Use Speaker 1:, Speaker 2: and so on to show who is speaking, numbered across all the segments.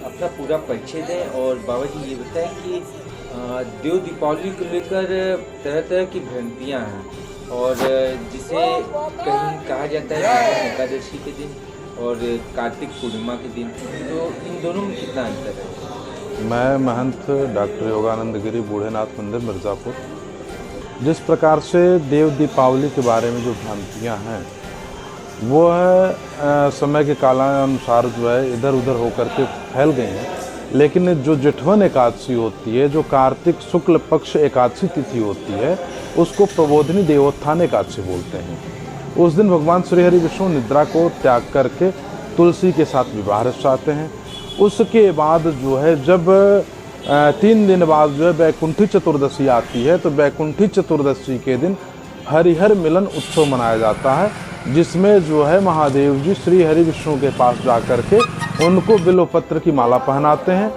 Speaker 1: अपना पूरा परिचय दें और बाबा जी ये बताएं कि देव दीपावली को लेकर तरह तरह की भ्रांतियाँ हैं और जिसे कहीं कहा जाता है कि एकादशी के दिन और कार्तिक पूर्णिमा के दिन, तो इन दोनों में कितना अंतर है?
Speaker 2: मैं महंत डॉक्टर योगानंद गिरी बूढ़ेनाथ मंदिर मिर्ज़ापुर। जिस प्रकार से देव दीपावली के बारे में जो भ्रांतियाँ हैं वो है समय के कालानुसार जो है इधर उधर होकर के फैल गए हैं। लेकिन जो जेठवन एकादशी होती है, जो कार्तिक शुक्ल पक्ष एकादशी तिथि होती है, उसको प्रबोधिनी देवोत्थान एकादशी बोलते हैं। उस दिन भगवान श्री हरि विष्णु निद्रा को त्याग करके तुलसी के साथ विवाह रचाते हैं। उसके बाद जो है जब 3 दिन बाद जो है बैकुंठी चतुर्दशी आती है, तो बैकुंठी चतुर्दशी के दिन हरिहर मिलन उत्सव मनाया जाता है, जिसमें जो है महादेव जी श्री हरि विष्णु के पास जाकर के उनको बिल्वपत्र की माला पहनाते हैं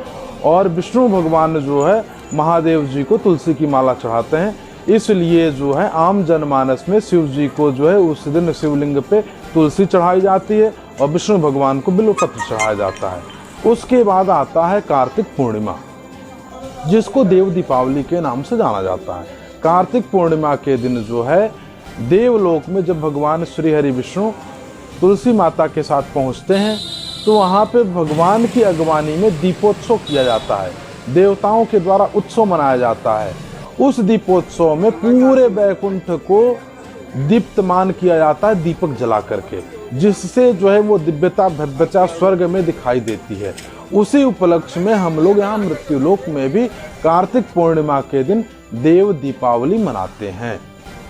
Speaker 2: और विष्णु भगवान जो है महादेव जी को तुलसी की माला चढ़ाते हैं। इसलिए जो है आम जनमानस में शिव जी को जो है उस दिन शिवलिंग पे तुलसी चढ़ाई जाती है और विष्णु भगवान को बिल्वपत्र चढ़ाया जाता है। उसके बाद आता है कार्तिक पूर्णिमा, जिसको देव दीपावली के नाम से जाना जाता है। कार्तिक पूर्णिमा के दिन जो है देवलोक में जब भगवान श्री हरि विष्णु तुलसी माता के साथ पहुंचते हैं, तो वहाँ पे भगवान की अगवानी में दीपोत्सव किया जाता है। देवताओं के द्वारा उत्सव मनाया जाता है। उस दीपोत्सव में पूरे बैकुंठ को दीप्तमान किया जाता है दीपक जला करके, जिससे जो है वो दिव्यता भव्यता स्वर्ग में दिखाई देती है। उसी उपलक्ष्य में हम लोग यहाँ मृत्युलोक में भी कार्तिक पूर्णिमा के दिन देव दीपावली मनाते हैं,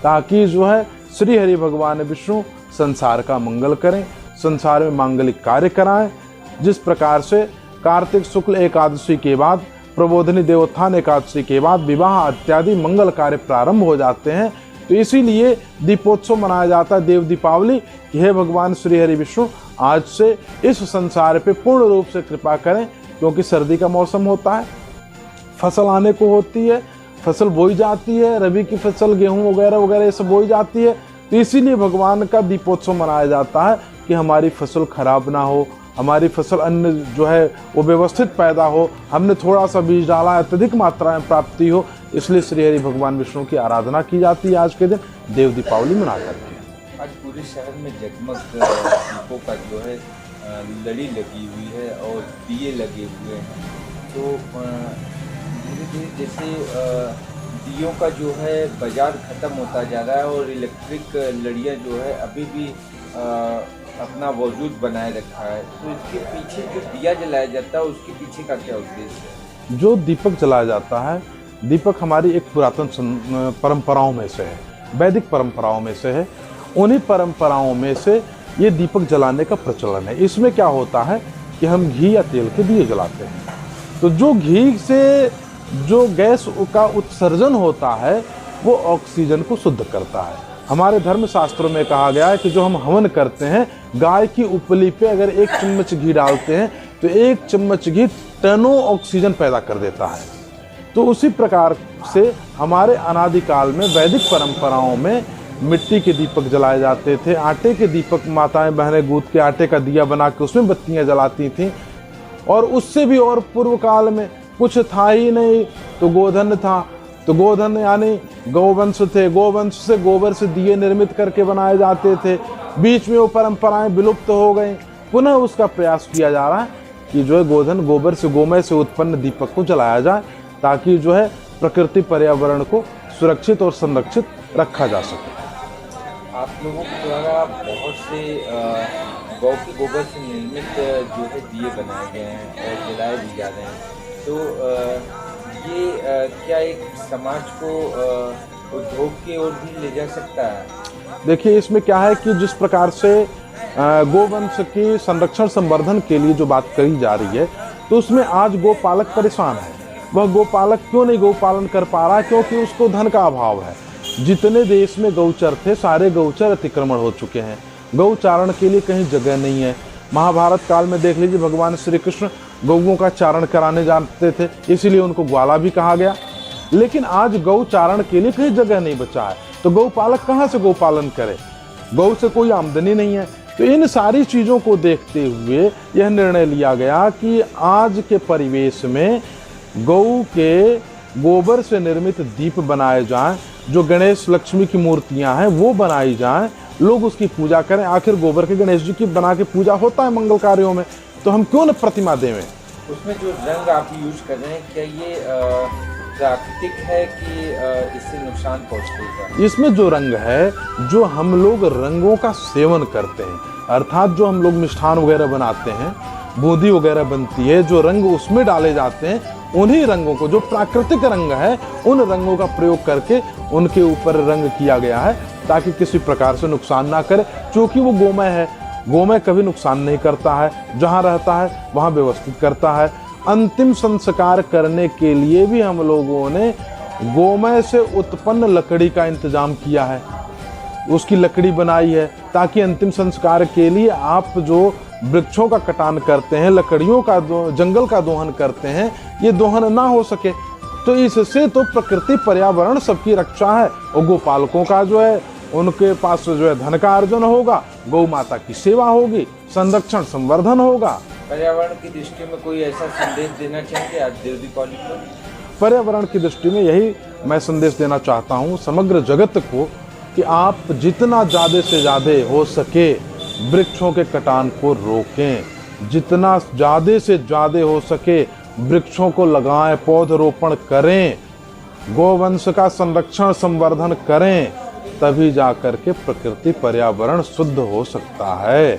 Speaker 2: ताकि जो है श्री हरि भगवान विष्णु संसार का मंगल करें, संसार में मांगलिक कार्य कराएं। जिस प्रकार से कार्तिक शुक्ल एकादशी के बाद प्रबोधिनी देवोत्थान एकादशी के बाद विवाह इत्यादि मंगल कार्य प्रारंभ हो जाते हैं, तो इसीलिए दीपोत्सव मनाया जाता है देव दीपावली कि हे भगवान श्री हरि विष्णु आज से इस संसार पे पूर्ण रूप से कृपा करें। क्योंकि सर्दी का मौसम होता है, फसल आने को होती है, फसल बोई जाती है, रबी की फसल गेहूं वगैरह वगैरह ये सब बोई जाती है, तो इसीलिए भगवान का दीपोत्सव मनाया जाता है कि हमारी फसल खराब ना हो, हमारी फसल अन्न जो है वो व्यवस्थित पैदा हो, हमने थोड़ा सा बीज डाला अत्यधिक मात्रा में प्राप्ति हो। इसलिए श्री हरि भगवान विष्णु की आराधना की जाती है आज के दिन देव दीपावली मना करके।
Speaker 1: आज पूरे शहर में जगमग दीपों का जो है लड़ी लगी हुई है और दिए लगे हुए हैं, तो धीरे धीरे जैसे दियों का जो है बाजार ख़त्म होता जा रहा है और इलेक्ट्रिक लड़ियाँ जो है अभी भी अपना वजूद बनाए रखा है, तो इसके पीछे जो दिया जलाया जाता है उसके पीछे का क्या उद्देश्य है?
Speaker 2: जो दीपक जलाया जाता है, दीपक हमारी एक पुरातन परंपराओं में से है, वैदिक परंपराओं में से है। उन्हीं परंपराओं में से ये दीपक जलाने का प्रचलन है। इसमें क्या होता है कि हम घी या तेल के दिए जलाते हैं, तो जो घी से जो गैस का उत्सर्जन होता है वो ऑक्सीजन को शुद्ध करता है। हमारे धर्म शास्त्रों में कहा गया है कि जो हम हवन करते हैं, गाय की उपली पे अगर 1 चम्मच घी डालते हैं तो 1 चम्मच घी टनों ऑक्सीजन पैदा कर देता है। तो उसी प्रकार से हमारे अनादिकाल में वैदिक परंपराओं में मिट्टी के दीपक जलाए जाते थे, आटे के दीपक माताएं बहनें गूंथ के आटे का दिया बना के उसमें बत्तियां जलाती थीं। और उससे भी और पूर्व काल में कुछ था ही नहीं तो गोधन था, तो गोधन यानी गौवंश थे, गोवंश से गोबर से दिए निर्मित करके बनाए जाते थे। बीच में वो परंपराएं विलुप्त हो गई, पुनः उसका प्रयास किया जा रहा है कि जो है गोधन गोबर से गोमय से उत्पन्न दीपक को जलाया जाए, ताकि जो है प्रकृति पर्यावरण को सुरक्षित और संरक्षित रखा जा सके।
Speaker 1: आप लोगों के द्वारा बहुत से गौ के गोबर से निर्मित जो है दिए बनाए गए हैं और जलाए भी जा रहे हैं, तो ये क्या एक समाज को उद्योग की ओर भी ले जा सकता है?
Speaker 2: देखिए, इसमें क्या है कि जिस प्रकार से गोवंश की संरक्षण संवर्धन के लिए जो बात करी जा रही है, तो उसमें आज गोपालक परेशान है। वह गोपालक क्यों नहीं गोपालन कर पा रहा है? क्योंकि उसको धन का अभाव है। जितने देश में गौचर थे सारे गौचर अतिक्रमण हो चुके हैं, गौचारण के लिए कहीं जगह नहीं है। महाभारत काल में देख लीजिए, भगवान श्री कृष्ण गौओं का चारण कराने जाते थे, इसीलिए उनको ग्वाला भी कहा गया। लेकिन आज गौचारण के लिए कहीं जगह नहीं बचा है, तो गौपालक कहाँ से गौपालन करे? गौ से कोई आमदनी नहीं है, तो इन सारी चीज़ों को देखते हुए यह निर्णय लिया गया कि आज के परिवेश में गौ के गोबर से निर्मित दीप बनाए जाएं, जो गणेश लक्ष्मी की मूर्तियां हैं वो बनाई जाएं, लोग उसकी पूजा करें। आखिर गोबर के गणेश जी की बना के पूजा होता है मंगल कार्यों में, तो हम क्यों न प्रतिमा देवें।
Speaker 1: उसमें जो रंग आप यूज कर रहे हैं, क्या ये प्राकृतिक है कि इससे नुकसान पहुंचेगा?
Speaker 2: इसमें जो रंग है, जो हम लोग रंगों का सेवन करते हैं, अर्थात जो हम लोग मिष्ठान वगैरह बनाते हैं, बूंदी वगैरह बनती है, जो रंग उसमें डाले जाते हैं, उन्हीं रंगों को, जो प्राकृतिक रंग है, उन रंगों का प्रयोग करके उनके ऊपर रंग किया गया है ताकि किसी प्रकार से नुकसान ना करे। क्योंकि वो गोमय है, गोमय कभी नुकसान नहीं करता है, जहाँ रहता है वहाँ व्यवस्थित करता है। अंतिम संस्कार करने के लिए भी हम लोगों ने गोमय से उत्पन्न लकड़ी का इंतजाम किया है, उसकी लकड़ी बनाई है ताकि अंतिम संस्कार के लिए आप जो वृक्षों का कटान करते हैं, लकड़ियों का जंगल का दोहन करते हैं, ये दोहन ना हो सके। तो इससे तो प्रकृति पर्यावरण सबकी रक्षा है, और गोपालकों का जो है उनके पास जो है धन का अर्जन होगा, गौ माता की सेवा होगी, संरक्षण संवर्धन होगा।
Speaker 1: पर्यावरण की दृष्टि में कोई ऐसा संदेश देना चाहेंगे आज देव दीपावली पर?
Speaker 2: पर्यावरण की दृष्टि में यही मैं संदेश देना चाहता हूँ समग्र जगत को कि आप जितना ज़्यादा से ज़्यादा हो सके वृक्षों के कटान को रोकें, जितना ज़्यादा से ज़्यादा हो सके वृक्षों को लगाएं, पौधरोपण करें, गोवंश का संरक्षण संवर्धन करें, तभी जाकर के प्रकृति पर्यावरण शुद्ध हो सकता है।